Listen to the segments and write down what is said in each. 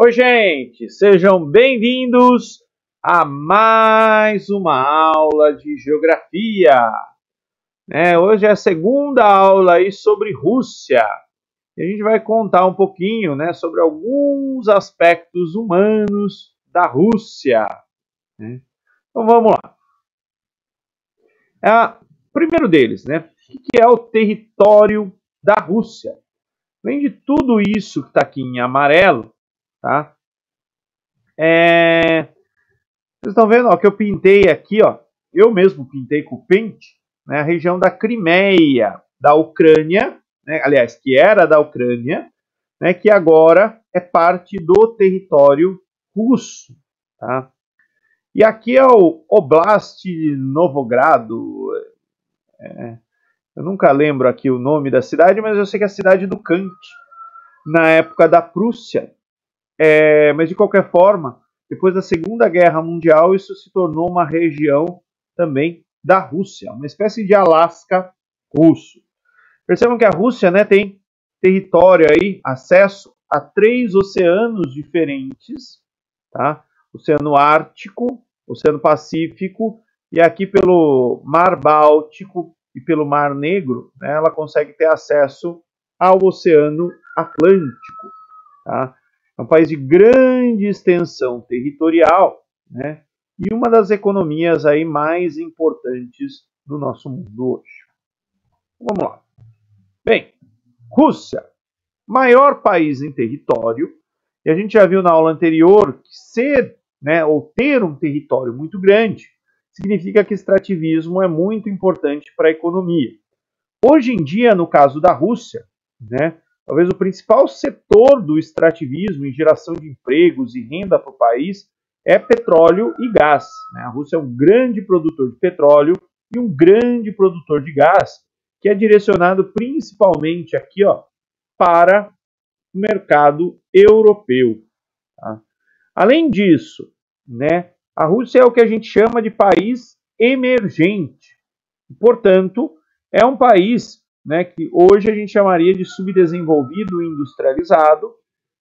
Oi, gente, sejam bem-vindos a mais uma aula de geografia. Hoje é a segunda aula aí sobre Rússia. E a gente vai contar um pouquinho, sobre alguns aspectos humanos da Rússia. Então vamos lá. Primeiro deles, o que é o território da Rússia? Além de tudo isso que está aqui em amarelo, tá? Vocês estão vendo que eu pintei aqui, eu mesmo pintei com pente, a região da Crimeia, da Ucrânia, aliás, que era da Ucrânia, que agora é parte do território russo. Tá? E aqui é o Oblast de Novogrado. Eu nunca lembro aqui o nome da cidade, mas eu sei que é a cidade do Kant, na época da Prússia. Mas de qualquer forma, depois da Segunda Guerra Mundial, isso se tornou uma região também da Rússia, uma espécie de Alasca russo. Percebam que a Rússia tem território aí, acesso a 3 oceanos diferentes, tá? Oceano Ártico, Oceano Pacífico, e aqui pelo Mar Báltico e pelo Mar Negro, ela consegue ter acesso ao Oceano Atlântico, tá? É um país de grande extensão territorial, e uma das economias aí mais importantes do nosso mundo hoje. Vamos lá. Bem, Rússia, maior país em território, e a gente já viu na aula anterior que ser, ou ter um território muito grande, significa que extrativismo é muito importante para a economia. Hoje em dia, no caso da Rússia, talvez o principal setor do extrativismo em geração de empregos e renda para o país é petróleo e gás. A Rússia é um grande produtor de petróleo e um grande produtor de gás, que é direcionado principalmente aqui para o mercado europeu. Tá? Além disso, a Rússia é o que a gente chama de país emergente. Portanto, é um país que hoje a gente chamaria de subdesenvolvido e industrializado,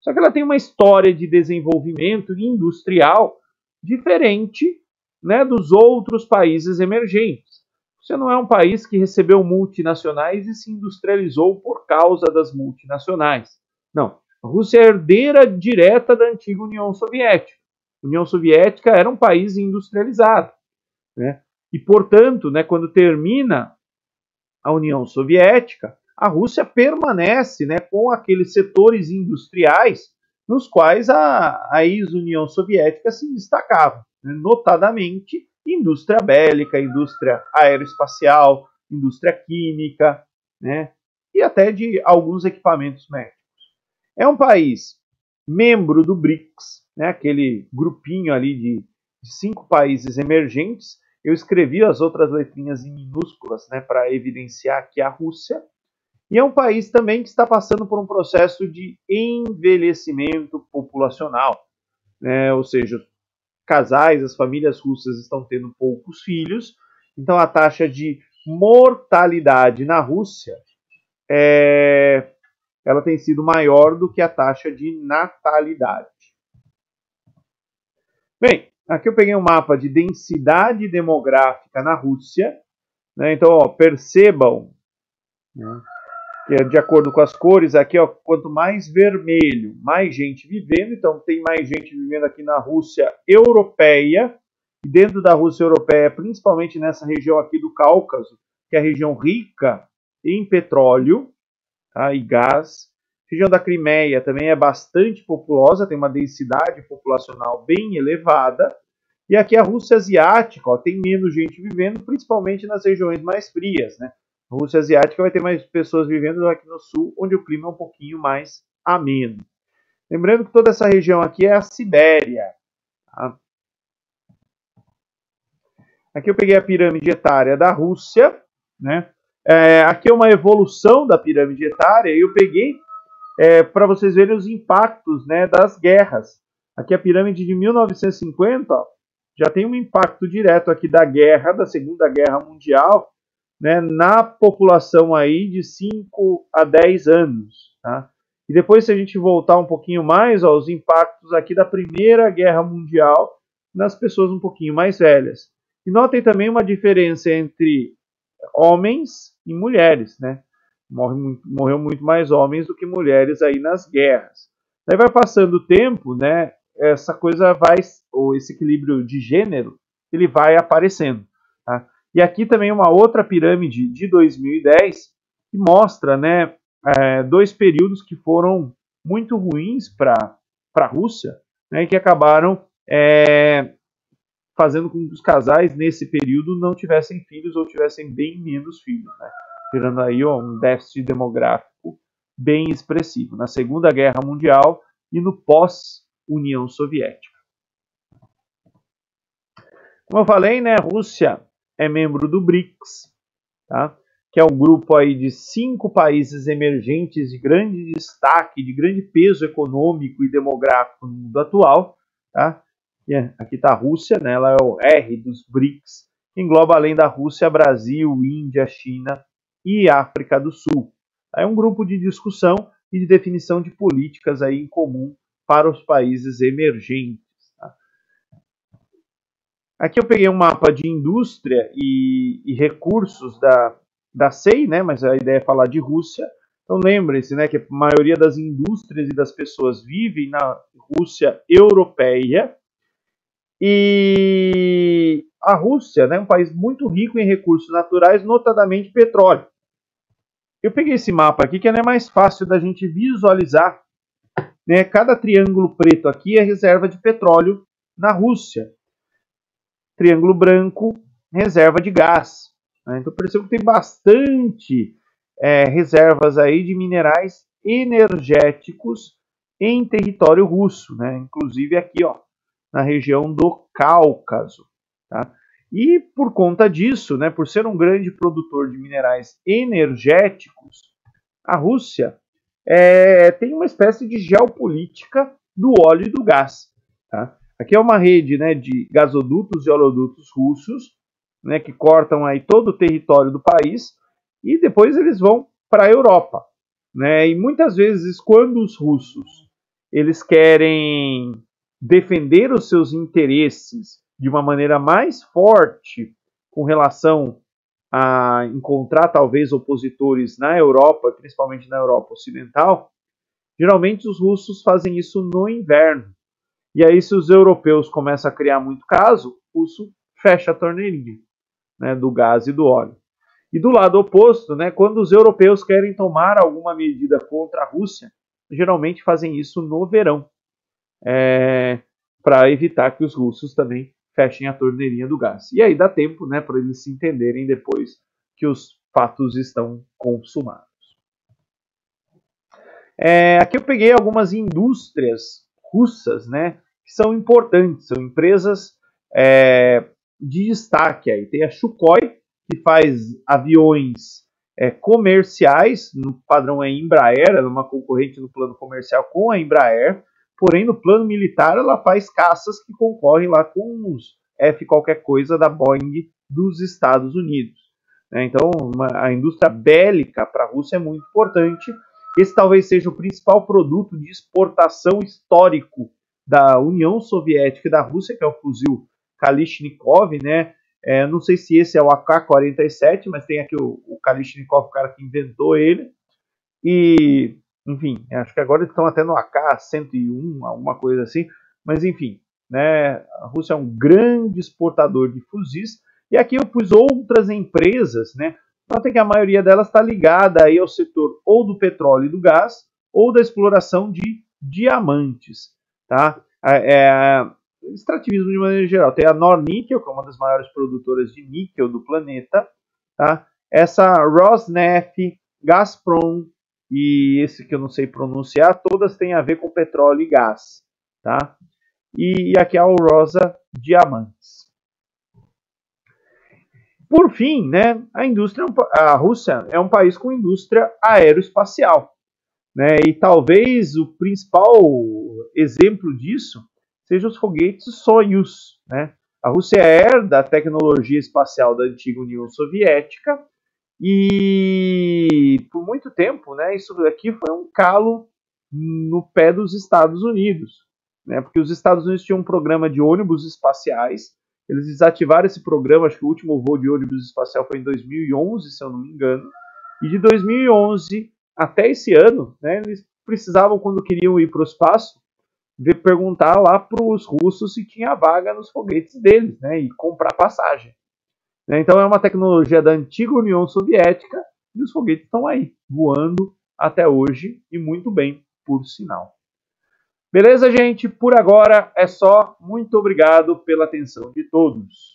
só que ela tem uma história de desenvolvimento industrial diferente dos outros países emergentes. Você não é um país que recebeu multinacionais e se industrializou por causa das multinacionais. Não, a Rússia é herdeira direta da antiga União Soviética. A União Soviética era um país industrializado. E, portanto, quando termina a União Soviética, a Rússia permanece com aqueles setores industriais nos quais a ex-União Soviética se destacava, notadamente indústria bélica, indústria aeroespacial, indústria química, e até de alguns equipamentos médicos. É um país membro do BRICS, aquele grupinho ali de 5 países emergentes. Eu escrevi as outras letrinhas em minúsculas para evidenciar aqui a Rússia. E é um país também que está passando por um processo de envelhecimento populacional. Ou seja, os casais, as famílias russas estão tendo poucos filhos. Então a taxa de mortalidade na Rússia ela tem sido maior do que a taxa de natalidade. Bem, aqui eu peguei um mapa de densidade demográfica na Rússia. Então, percebam que de acordo com as cores, aqui, quanto mais vermelho, mais gente vivendo. Então, tem mais gente vivendo aqui na Rússia europeia. E dentro da Rússia europeia, principalmente nessa região aqui do Cáucaso, que é a região rica em petróleo, tá, e gás. A região da Crimeia também é bastante populosa, tem uma densidade populacional bem elevada. E aqui a Rússia Asiática tem menos gente vivendo, principalmente nas regiões mais frias. A Rússia Asiática vai ter mais pessoas vivendo aqui no sul, onde o clima é um pouquinho mais ameno. Lembrando que toda essa região aqui é a Sibéria. Tá? Aqui eu peguei a pirâmide etária da Rússia. Aqui é uma evolução da pirâmide etária e eu peguei para vocês verem os impactos das guerras. Aqui a pirâmide de 1950 já tem um impacto direto aqui da guerra, da Segunda Guerra Mundial, na população aí de 5 a 10 anos. Tá? E depois, se a gente voltar um pouquinho mais, ó, os impactos aqui da Primeira Guerra Mundial nas pessoas um pouquinho mais velhas. E notem também uma diferença entre homens e mulheres, né? Morreu muito mais homens do que mulheres aí nas guerras. Daí vai passando o tempo, né? Essa coisa vai, ou esse equilíbrio de gênero, ele vai aparecendo. Tá? E aqui também uma outra pirâmide de 2010 que mostra, né, dois períodos que foram muito ruins para a Rússia, né, que acabaram fazendo com que os casais nesse período não tivessem filhos ou tivessem bem menos filhos, né? Gerando aí um déficit demográfico bem expressivo na Segunda Guerra Mundial e no pós-União Soviética. Como eu falei, né, a Rússia é membro do BRICS, tá? Que é um grupo aí de 5 países emergentes de grande destaque, de grande peso econômico e demográfico no mundo atual, tá? Aqui está a Rússia, né? Ela é o R dos BRICS, que engloba além da Rússia, Brasil, Índia, China e África do Sul. É um grupo de discussão e de definição de políticas aí em comum para os países emergentes. Tá? Aqui eu peguei um mapa de indústria e recursos da SEI, né? Mas a ideia é falar de Rússia. Então lembre-se, né, que a maioria das indústrias e das pessoas vivem na Rússia europeia. E a Rússia, né, é um país muito rico em recursos naturais, notadamente petróleo. Eu peguei esse mapa aqui que é mais fácil da gente visualizar. Né, cada triângulo preto aqui é reserva de petróleo na Rússia. Triângulo branco, reserva de gás. Né? Então percebo que tem bastante reservas aí de minerais energéticos em território russo. Né? Inclusive aqui, ó, na região do Cáucaso. Tá? E por conta disso, né, por ser um grande produtor de minerais energéticos, a Rússia tem uma espécie de geopolítica do óleo e do gás. Tá? Aqui é uma rede, né, de gasodutos e oleodutos russos, né, que cortam aí todo o território do país e depois eles vão para a Europa. Né? E muitas vezes, quando os russos eles querem defender os seus interesses de uma maneira mais forte com relação a encontrar talvez opositores na Europa, principalmente na Europa Ocidental, geralmente os russos fazem isso no inverno. E aí, se os europeus começam a criar muito caso, o russo fecha a torneirinha, né, do gás e do óleo. E do lado oposto, né, quando os europeus querem tomar alguma medida contra a Rússia, geralmente fazem isso no verão. Para evitar que os russos também fechem a torneirinha do gás. E aí dá tempo, né, para eles se entenderem depois que os fatos estão consumados. Aqui eu peguei algumas indústrias russas, né, que são importantes, são empresas de destaque. Aí tem a Sukhoi, que faz aviões comerciais, no padrão Embraer, ela é uma concorrente no plano comercial com a Embraer. Porém, no plano militar, ela faz caças que concorrem lá com os F qualquer coisa da Boeing dos Estados Unidos. Então, a indústria bélica para a Rússia é muito importante. Esse talvez seja o principal produto de exportação histórico da União Soviética e da Rússia, que é o fuzil Kalashnikov. Né? Não sei se esse é o AK-47, mas tem aqui o Kalashnikov, o cara que inventou ele. E... enfim, acho que agora eles estão até no AK-101, alguma coisa assim. Mas enfim, né, a Rússia é um grande exportador de fuzis. E aqui eu pus outras empresas, né? Notem que a maioria delas está ligada aí ao setor ou do petróleo e do gás, ou da exploração de diamantes. Tá? Extrativismo de maneira geral. Tem a Nornickel, que é uma das maiores produtoras de níquel do planeta. Tá? Essa Rosneft, Gazprom, e esse que eu não sei pronunciar, todas têm a ver com petróleo e gás. Tá? E aqui a Rosa Diamantes. Por fim, né, a Rússia é um país com indústria aeroespacial. Né, e talvez o principal exemplo disso seja os foguetes Soyuz. Né? A Rússia herda a tecnologia espacial da antiga União Soviética. E por muito tempo, né, isso aqui foi um calo no pé dos Estados Unidos, né? Porque os Estados Unidos tinham um programa de ônibus espaciais, eles desativaram esse programa, acho que o último voo de ônibus espacial foi em 2011, se eu não me engano, e de 2011 até esse ano, né, eles precisavam, quando queriam ir para o espaço, perguntar lá para os russos se tinha vaga nos foguetes deles, né, e comprar passagem. Então é uma tecnologia da antiga União Soviética e os foguetes estão aí, voando até hoje e muito bem, por sinal. Beleza, gente? Por agora é só. Muito obrigado pela atenção de todos.